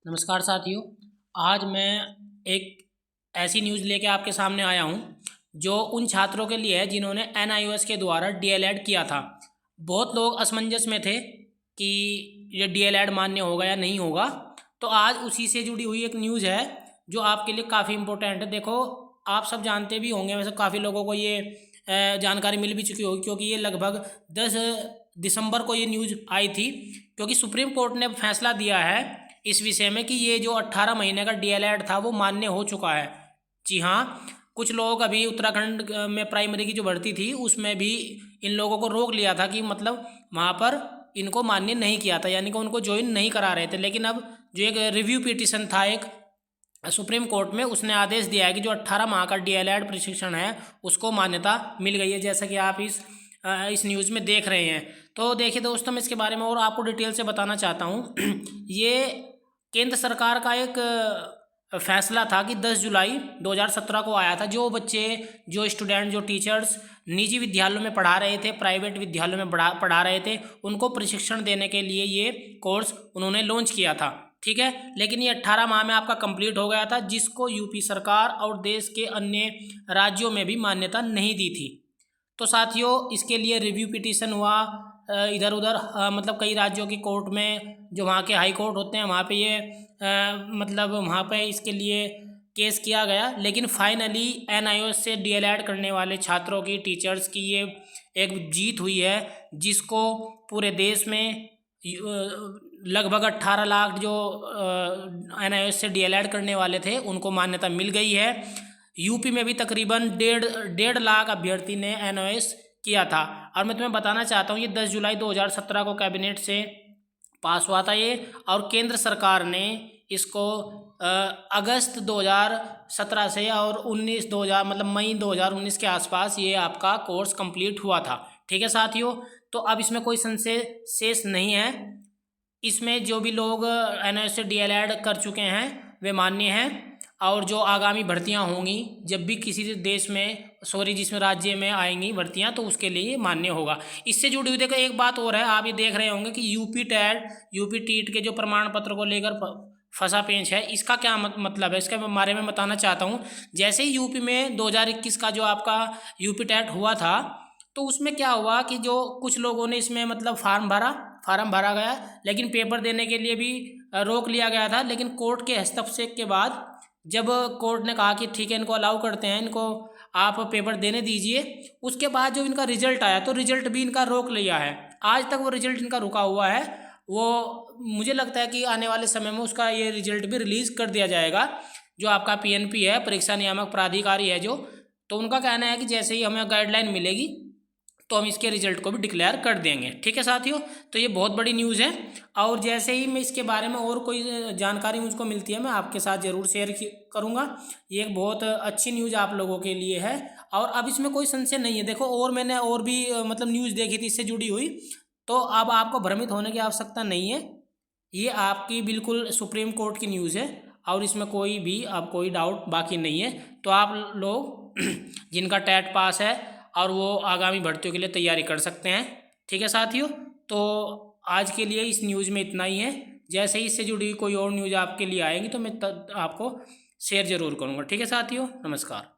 नमस्कार साथियों। आज मैं एक ऐसी न्यूज़ लेके आपके सामने आया हूँ जो उन छात्रों के लिए है जिन्होंने एनआईओएस के द्वारा डीएलएड किया था। बहुत लोग असमंजस में थे कि ये डीएलएड मान्य होगा या नहीं होगा। तो आज उसी से जुड़ी हुई एक न्यूज़ है जो आपके लिए काफ़ी इम्पोर्टेंट है। देखो, आप सब जानते भी होंगे, वैसे काफ़ी लोगों को ये जानकारी मिल भी चुकी होगी, क्योंकि ये लगभग 10 दिसंबर को ये न्यूज़ आई थी। क्योंकि सुप्रीम कोर्ट ने फैसला दिया है इस विषय में कि ये जो 18 महीने का डीएलएड था वो मान्य हो चुका है। जी हाँ, कुछ लोग अभी उत्तराखंड में प्राइमरी की जो भर्ती थी उसमें भी इन लोगों को रोक लिया था कि मतलब वहाँ पर इनको मान्य नहीं किया था, यानी कि उनको ज्वाइन नहीं करा रहे थे। लेकिन अब जो एक रिव्यू पिटीशन था एक सुप्रीम कोर्ट में, उसने आदेश दिया है कि जो 18 माह का डीएलएड प्रशिक्षण है उसको मान्यता मिल गई है, जैसा कि आप इस न्यूज़ में देख रहे हैं। तो देखिए दोस्तों, मैं इसके बारे में और आपको डिटेल से बताना चाहता हूँ। ये केंद्र सरकार का एक फैसला था कि 10 जुलाई 2017 को आया था। जो बच्चे, जो स्टूडेंट, जो टीचर्स निजी विद्यालयों में पढ़ा रहे थे, प्राइवेट विद्यालयों में पढ़ा रहे थे, उनको प्रशिक्षण देने के लिए ये कोर्स उन्होंने लॉन्च किया था। ठीक है, लेकिन ये 18 माह में आपका कंप्लीट हो गया था, जिसको यूपी सरकार और देश के अन्य राज्यों में भी मान्यता नहीं दी थी। तो साथियों, इसके लिए रिव्यू पिटीशन हुआ इधर उधर, मतलब कई राज्यों की कोर्ट में, जो वहाँ के हाई कोर्ट होते हैं वहाँ पे ये मतलब वहाँ पे इसके लिए केस किया गया। लेकिन फाइनली एनआईओएस से डीएलएड करने वाले छात्रों की, टीचर्स की ये एक जीत हुई है, जिसको पूरे देश में लगभग 18 लाख जो एनआईओएस से डीएलएड करने वाले थे उनको मान्यता मिल गई है। यूपी में भी तकरीबन डेढ़ लाख अभ्यर्थी ने एनओएस किया था। और मैं तुम्हें बताना चाहता हूँ, ये 10 जुलाई 2017 को कैबिनेट से पास हुआ था ये, और केंद्र सरकार ने इसको अगस्त 2017 से और 2000 मतलब मई 2019 के आसपास ये आपका कोर्स कंप्लीट हुआ था। ठीक है साथियों, तो अब इसमें कोई संशय शेष नहीं है। इसमें जो भी लोग एनओएस से डीएलएड कर चुके हैं वे मान्य हैं, और जो आगामी भर्तियां होंगी, जब भी किसी देश में जिसमें राज्य में आएंगी भर्तियां, तो उसके लिए मान्य होगा। इससे जुड़ी हुई देखो एक बात और है, आप ये देख रहे होंगे कि यूपी टीट के जो प्रमाण पत्र को लेकर फंसा पेंच है, इसका क्या मतलब है, इसके बारे में बताना चाहता हूँ। जैसे ही यूपी में 2021 का जो आपका यूपी टेट हुआ था, तो उसमें क्या हुआ कि जो कुछ लोगों ने इसमें मतलब फार्म भरा गया, लेकिन पेपर देने के लिए भी रोक लिया गया था। लेकिन कोर्ट के हस्तक्षेप के बाद, जब कोर्ट ने कहा कि ठीक है इनको अलाउ करते हैं, इनको आप पेपर देने दीजिए, उसके बाद जो इनका रिजल्ट आया, तो रिजल्ट भी इनका रोक लिया है। आज तक वो रिजल्ट इनका रुका हुआ है। वो मुझे लगता है कि आने वाले समय में उसका ये रिजल्ट भी रिलीज़ कर दिया जाएगा। जो आपका पीएनपी है, परीक्षा नियामक प्राधिकारी है जो, तो उनका कहना है कि जैसे ही हमें गाइडलाइन मिलेगी तो हम इसके रिजल्ट को भी डिक्लेयर कर देंगे। ठीक है साथियों, तो ये बहुत बड़ी न्यूज़ है, और जैसे ही मैं इसके बारे में और कोई जानकारी मुझको मिलती है मैं आपके साथ ज़रूर शेयर करूँगा। ये एक बहुत अच्छी न्यूज़ आप लोगों के लिए है, और अब इसमें कोई संशय नहीं है। देखो, और मैंने और भी मतलब न्यूज़ देखी थी इससे जुड़ी हुई, तो अब आपको भ्रमित होने की आवश्यकता नहीं है। ये आपकी बिल्कुल सुप्रीम कोर्ट की न्यूज़ है, और इसमें कोई भी अब कोई डाउट बाकी नहीं है। तो आप लोग जिनका टेट पास है और वो आगामी भर्तियों के लिए तैयारी कर सकते हैं। ठीक है साथियों, तो आज के लिए इस न्यूज़ में इतना ही है। जैसे ही इससे जुड़ी कोई और न्यूज़ आपके लिए आएगी तो मैं आपको शेयर ज़रूर करूँगा। ठीक है साथियों, नमस्कार।